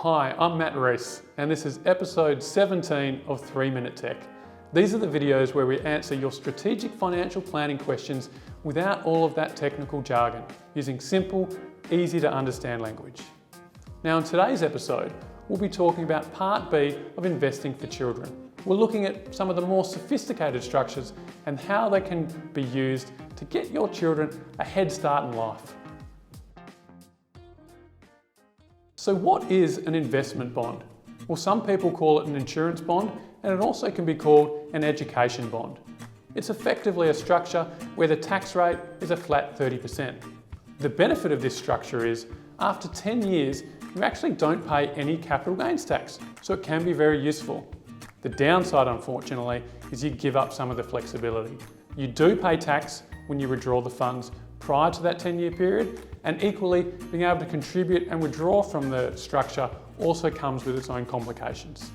Hi, I'm Matt Rees, and this is episode 17 of 3 Minute Tech. These are the videos where we answer your strategic financial planning questions without all of that technical jargon, using simple, easy to understand language. Now in today's episode, we'll be talking about part B of investing for children. We're looking at some of the more sophisticated structures and how they can be used to get your children a head start in life. So what is an investment bond? Well, some people call it an insurance bond, and it also can be called an education bond. It's effectively a structure where the tax rate is a flat 30%. The benefit of this structure is, after 10 years, you actually don't pay any capital gains tax, so it can be very useful. The downside, unfortunately, is you give up some of the flexibility. You do pay tax when you withdraw the funds prior to that 10-year period, and equally, being able to contribute and withdraw from the structure also comes with its own complications.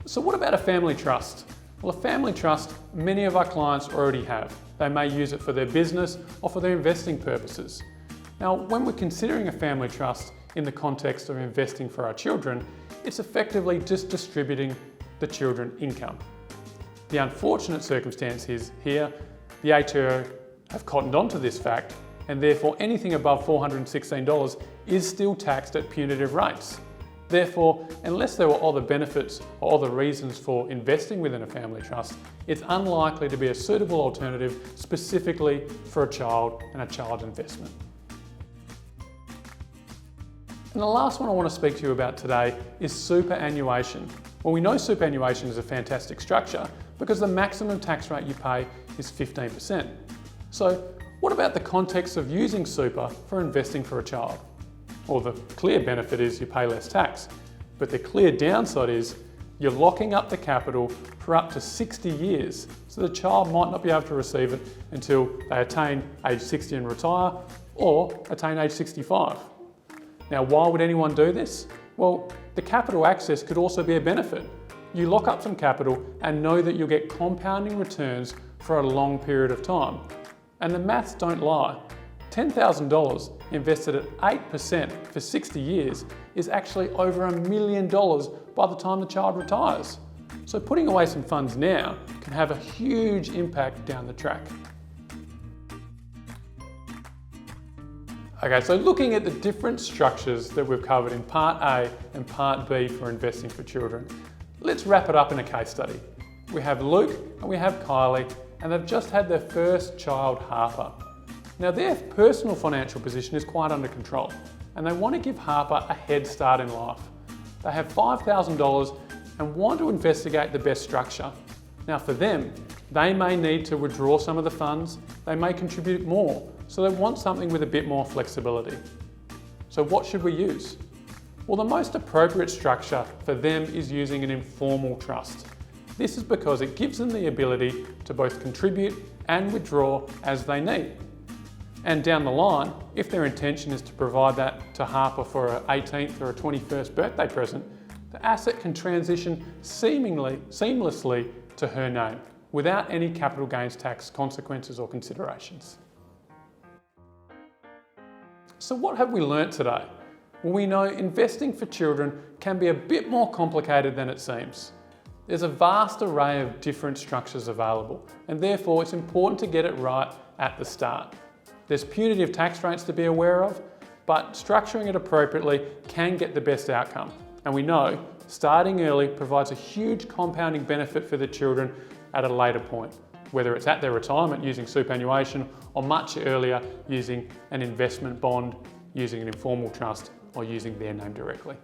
So what about a family trust? Well, a family trust, many of our clients already have. They may use it for their business or for their investing purposes. Now, when we're considering a family trust in the context of investing for our children, it's effectively just distributing the children income. The unfortunate circumstance is here, the ATO have cottoned onto this fact, and therefore anything above $416 is still taxed at punitive rates. Therefore, unless there were other benefits or other reasons for investing within a family trust, it's unlikely to be a suitable alternative specifically for a child and a child investment. And the last one I want to speak to you about today is superannuation. Well, we know superannuation is a fantastic structure because the maximum tax rate you pay is 15%. So what about the context of using super for investing for a child? Well, the clear benefit is you pay less tax, but the clear downside is you're locking up the capital for up to 60 years, so the child might not be able to receive it until they attain age 60 and retire, or attain age 65. Now, why would anyone do this? Well, the capital access could also be a benefit. You lock up some capital and know that you'll get compounding returns for a long period of time. And the maths don't lie. $10,000 invested at 8% for 60 years is actually over $1 million by the time the child retires. So putting away some funds now can have a huge impact down the track. Okay, so looking at the different structures that we've covered in Part A and Part B for investing for children, let's wrap it up in a case study. We have Luke and we have Kylie, and they've just had their first child, Harper. Now their personal financial position is quite under control, and they want to give Harper a head start in life. They have $5,000 and want to investigate the best structure. Now for them, they may need to withdraw some of the funds, they may contribute more, so they want something with a bit more flexibility. So what should we use? Well, the most appropriate structure for them is using an informal trust. This is because it gives them the ability to both contribute and withdraw as they need. And down the line, if their intention is to provide that to Harper for her 18th or a 21st birthday present, the asset can transition seamlessly to her name without any capital gains tax consequences or considerations. So what have we learnt today? Well, we know investing for children can be a bit more complicated than it seems. There's a vast array of different structures available, and therefore it's important to get it right at the start. There's punitive tax rates to be aware of, but structuring it appropriately can get the best outcome. And we know starting early provides a huge compounding benefit for the children at a later point, whether it's at their retirement using superannuation or much earlier using an investment bond, using an informal trust, or using their name directly.